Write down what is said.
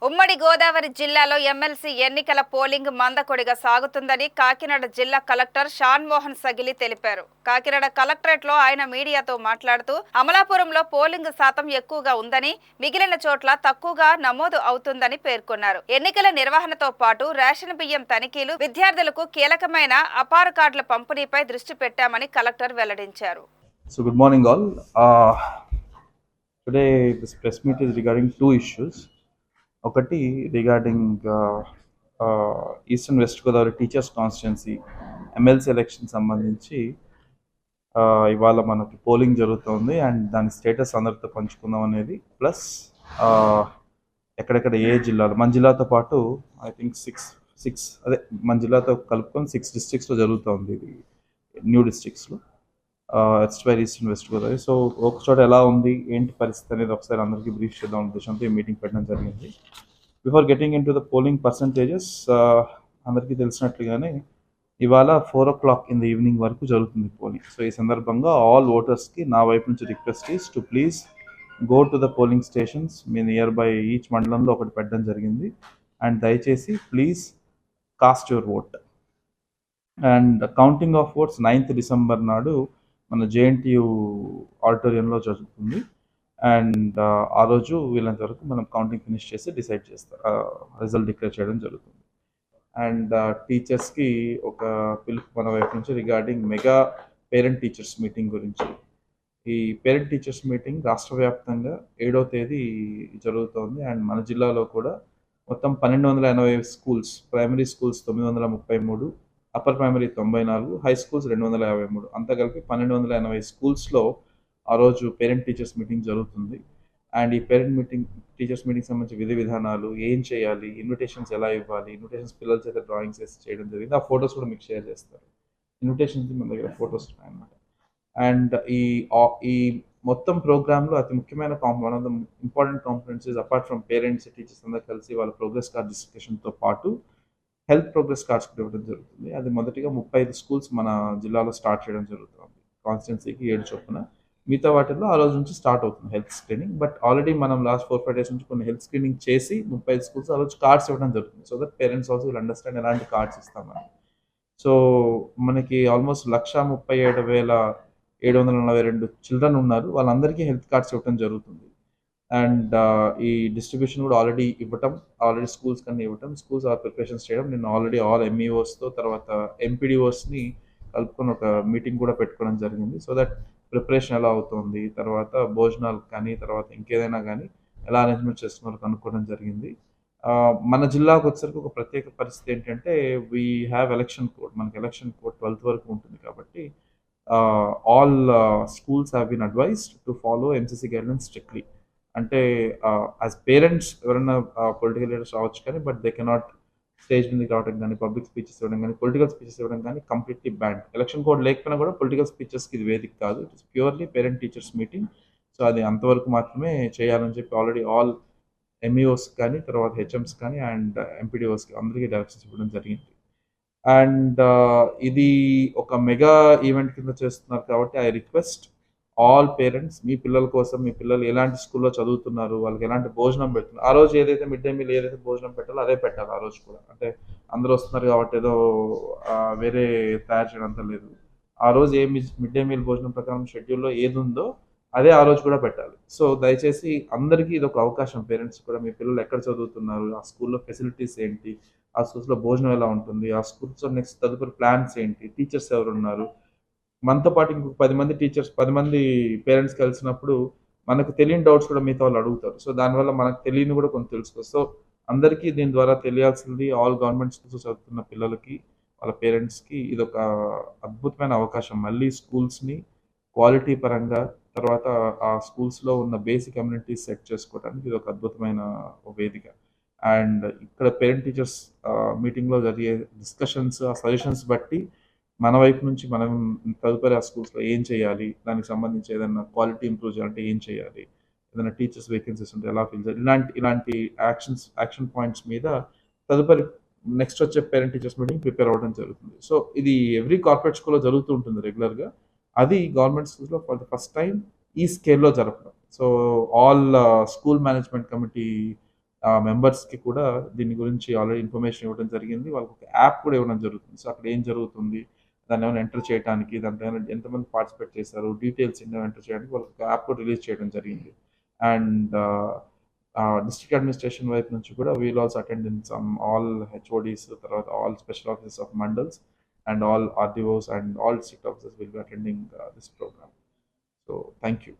ఉమ్మడి గోదావరి జిల్లాలో ఎమ్మెల్సీ ఎన్నికల పోలింగ్ మందకొడిగా సాగుతుందని కాకినాడ జిల్లా కలెక్టర్ షాన్ మోహన్ సగిలి తెలిపారు. కాకినాడ కలెక్టరేట్లో ఆయన మీడియాతో మాట్లాడుతూ అమలాపురంలో పోలింగ్ శాతం ఎక్కువగా ఉందని, మిగిలిన చోట్ల తక్కువగా నమోదు అవుతుందని పేర్కొన్నారు. ఎన్నికల నిర్వహణతో పాటు రేషన్ బియ్యం తనిఖీలు, విద్యార్థులకు కీలకమైన అపార కార్డుల పంపిణీపై దృష్టి పెట్టామని కలెక్టర్ వెల్లడించారు. So good morning all. Today this press meet is regarding two issues. ఒకటి regarding eastern west Godavari teachers constituency MLC election సంబంధించి ఇవాళ మనకి పోలింగ్ జరుగుతుంది అండ్ దాని స్టేటస్ అందరితో పంచుకుందాం అనేది, ప్లస్ ఎక్కడెక్కడ ఏ జిల్లాలు, మన జిల్లాతో పాటు ఐ థింక్ సిక్స్ అదే మన జిల్లాతో కలుపుకొని 6 డిస్ట్రిక్ట్స్లో జరుగుతుంది, ఇది న్యూ డిస్ట్రిక్ట్స్లో ఎస్ట్వైర్ ఈస్టర్న్ వెస్ట్ గోదావరి. సో ఒక చోట ఎలా ఉంది ఏంటి పరిస్థితి అనేది ఒకసారి అందరికీ బ్రీఫ్ చేద్దాం ఉద్దేశంతో ఈ మీటింగ్ పెట్టడం జరిగింది. Before getting in to the polling percentages, అందరికీ తెలిసినట్లుగానే ఇవాళ 4 o'clock in the evening వరకు జరుగుతుంది పోలింగ్. సో ఈ సందర్భంగా ఆల్ ఓటర్స్కి నా వైపు నుంచి request is to please go to the polling stations. Me near by each మండలంలో ఒకటి పెట్టడం జరిగింది అండ్ దయచేసి please cost your vote. And counting of votes 9th December నాడు మన జేఎన్టీయూ ఆడిటోరియంలో జరుగుతుంది అండ్ ఆ రోజు వీళ్ళంత వరకు మనం కౌంటింగ్ ఫినిష్ చేసి డిసైడ్ చేస్తాం, రిజల్ట్ డిక్లేర్ చేయడం జరుగుతుంది. అండ్ టీచర్స్కి ఒక పిలుపు మన వైపు నుంచి regarding mega parent teachers meeting గురించి. ఈ పేరెంట్ టీచర్స్ మీటింగ్ రాష్ట్ర వ్యాప్తంగా 7వ తేదీ జరుగుతోంది అండ్ మన జిల్లాలో కూడా మొత్తం 1280 schools, primary schools 933, upper primary 94, high schools 253, అంతా కలిపి 1280 స్కూల్స్లో ఆ రోజు పేరెంట్ టీచర్స్ మీటింగ్ జరుగుతుంది. అండ్ ఈ పేరెంట్ టీచర్స్ మీటింగ్ సంబంధించి విధి విధానాలు, ఏం చేయాలి, ఇన్విటేషన్స్ ఎలా ఇవ్వాలి, ఇన్విటేషన్స్ పిల్లల చేత డ్రాయింగ్స్ వేసి చేయడం జరిగింది. ఆ ఫొటోస్ కూడా మీకు షేర్ చేస్తారు. ఇన్విటేషన్స్ మన దగ్గర ఫొటోస్ ఉన్నాయన్నమాట. అండ్ ఈ మొత్తం ప్రోగ్రాంలో అతి ముఖ్యమైన one of the important components apart from parents, teachers అందరూ కలిసి వాళ్ళ ప్రోగ్రెస్ కార్డ్ డిస్కషన్తో పాటు హెల్త్ ప్రోగ్రెస్ కార్డ్స్ కూడా ఇవ్వడం జరుగుతుంది. అది మొదటిగా 35 స్కూల్స్ మన జిల్లాలో స్టార్ట్ చేయడం జరుగుతుంది, కాన్స్టిట్యున్సీకి 7 చొప్పున. మిగతా వాటిల్లో ఆ రోజు నుంచి స్టార్ట్ అవుతుంది హెల్త్ స్క్రీనింగ్. బట్ ఆల్రెడీ మనం లాస్ట్ 4-5 days నుంచి కొన్ని హెల్త్ స్క్రీనింగ్ చేసి 35 స్కూల్స్ ఆ రోజు కార్డ్స్ ఇవ్వడం జరుగుతుంది. So that parents also will understand ఎలాంటి కార్డ్స్ ఇస్తామని. సో మనకి ఆల్మోస్ట్ 137,742 చిల్డ్రన్ ఉన్నారు, వాళ్ళందరికీ హెల్త్ కార్డ్స్ ఇవ్వడం జరుగుతుంది. అండ్ ఈ డిస్ట్రిబ్యూషన్ కూడా ఆల్రెడీ స్కూల్స్ కన్నా ఇవ్వటం, స్కూల్స్ ప్రిపరేషన్స్ చేయడం. నేను ఆల్రెడీ ఆల్ ఎంఈఓస్తో తర్వాత ఎంపీడీఓస్ని కలుపుకొని ఒక మీటింగ్ కూడా పెట్టుకోవడం జరిగింది. సో దట్ ప్రిపరేషన్ ఎలా అవుతుంది, తర్వాత భోజనాలు కానీ తర్వాత ఇంకేదైనా కానీ ఎలా అరేంజ్మెంట్ చేస్తున్నారో కనుక్కోవడం జరిగింది. మన జిల్లాకు వచ్చేసరికి ఒక ప్రత్యేక పరిస్థితి ఏంటంటే వీ హ్యావ్ ఎలక్షన్ కోడ్. మనకి ఎలక్షన్ కోడ్ 12th వరకు ఉంటుంది కాబట్టి all schools have been advised to follow MCC guidelines strictly. అంటే యాజ్ పేరెంట్స్ ఎవరైనా పొలిటికల్ లీడర్స్ రావచ్చు కానీ బట్ దే కెనాట్ స్టేజ్ మీదకి రావడం కానీ, పబ్లిక్ స్పీచెస్ ఇవ్వడం కానీ, పొలిటికల్ స్పీచెస్ ఇవ్వడం కానీ కంప్లీట్లీ బ్యాన్. ఎలక్షన్ కోడ్ లేకపోయినా కూడా పొలిటికల్ స్పీచెస్కి ఇది వేదిక కాదు. It is purely parent teachers meeting. So అది అంతవరకు మాత్రమే చేయాలని చెప్పి ఆల్రెడీ ఆల్ ఎంఈఓస్ కానీ తర్వాత హెచ్ఎంస్ కానీ అండ్ ఎంపీడీఓస్కి అందరికీ డైరెక్షన్స్ ఇవ్వడం జరిగింది. అండ్ ఇది ఒక మెగా ఈవెంట్ కింద చేస్తున్నారు కాబట్టి ఐ రిక్వెస్ట్ ఆల్ పేరెంట్స్, మీ పిల్లల కోసం, మీ పిల్లలు ఎలాంటి స్కూల్లో చదువుతున్నారు, వాళ్ళకి ఎలాంటి భోజనం పెడుతున్నారు, ఆ రోజు ఏదైతే మిడ్ డే మీల్ ఏదైతే భోజనం పెట్టాలో అదే పెట్టాలి ఆ రోజు కూడా. అంటే అందరూ వస్తున్నారు కాబట్టి ఏదో వేరే తయారు చేయడం అంతా లేదు. ఆ రోజు ఏ మిడ్ డే మీల్ భోజనం ప్రకారం షెడ్యూల్లో ఏది ఉందో అదే ఆ రోజు కూడా పెట్టాలి. సో దయచేసి అందరికీ ఇది ఒక అవకాశం, పేరెంట్స్ కూడా మీ పిల్లలు ఎక్కడ చదువుతున్నారు, ఆ స్కూల్లో ఫెసిలిటీస్ ఏంటి, ఆ స్కూల్స్లో భోజనం ఎలా ఉంటుంది, ఆ స్కూల్స్లో నెక్స్ట్ తదుపరి ప్లాన్స్ ఏంటి, టీచర్స్ ఎవరు ఉన్నారు, మనతో పాటు ఇంకొక 10 మంది టీచర్స్, 10 మంది పేరెంట్స్ కలిసినప్పుడు మనకు తెలియని డౌట్స్ కూడా మిగతా వాళ్ళు అడుగుతారు. సో దానివల్ల మనకు తెలియని కూడా కొంచెం తెలుసుకోవచ్చు. సో అందరికీ దీని ద్వారా తెలియాల్సింది ఆల్ గవర్నమెంట్ స్కూల్స్ చదువుతున్న పిల్లలకి, వాళ్ళ పేరెంట్స్కి ఇది ఒక అద్భుతమైన అవకాశం. మళ్ళీ స్కూల్స్ని క్వాలిటీ పరంగా తర్వాత ఆ స్కూల్స్లో ఉన్న బేసిక్ కమ్యూనిటీస్ సెట్ చేసుకోవడానికి ఇది ఒక అద్భుతమైన వేదిక. అండ్ ఇక్కడ పేరెంట్ టీచర్స్ మీటింగ్లో జరిగే డిస్కషన్స్, ఆ సజెషన్స్ బట్టి మన వైపు నుంచి మనం తదుపరి ఆ స్కూల్స్లో ఏం చేయాలి, దానికి సంబంధించి ఏదైనా క్వాలిటీ ఇంప్రూవ్ చేయాలంటే ఏం చేయాలి, ఏదైనా టీచర్స్ వేకెన్సీస్ ఉంటే ఎలా ఫిల్ చేయాలి, ఇలాంటి యాక్షన్ పాయింట్స్ మీద తదుపరి నెక్స్ట్ వచ్చే పేరెంట్ టీచర్స్ మీటింగ్ ప్రిపేర్ అవ్వడం జరుగుతుంది. సో ఇది ఎవ్రీ కార్పొరేట్ స్కూల్లో జరుగుతూ ఉంటుంది రెగ్యులర్గా. అది గవర్నమెంట్ స్కూల్స్లో ఫర్ ద ఫస్ట్ టైం ఈ స్కేల్లో జరపడం. So all school management committee మెంబర్స్కి కూడా దీని గురించి ఆల్రెడీ ఇన్ఫర్మేషన్ ఇవ్వడం జరిగింది. వాళ్ళకి ఒక యాప్ కూడా ఇవ్వడం జరుగుతుంది. సో అక్కడ ఏం జరుగుతుంది, దాన్ని ఏమైనా ఎంటర్ చేయడానికి, దాంట్లో ఏమైనా ఎంతమంది పార్టిసిపేట్ చేశారు, డీటెయిల్స్ ఎన్నో ఎంటర్ చేయడానికి వాళ్ళకి ఒక యాప్ కూడా రిలీజ్ చేయడం జరిగింది. అండ్ డిస్ట్రిక్ట్ అడ్మినిస్ట్రేషన్ వైపు నుంచి కూడా we'll also attend in some all HODs, తర్వాత all special officers of mandals and all RDOs and all district officers will be attending this program. So thank you.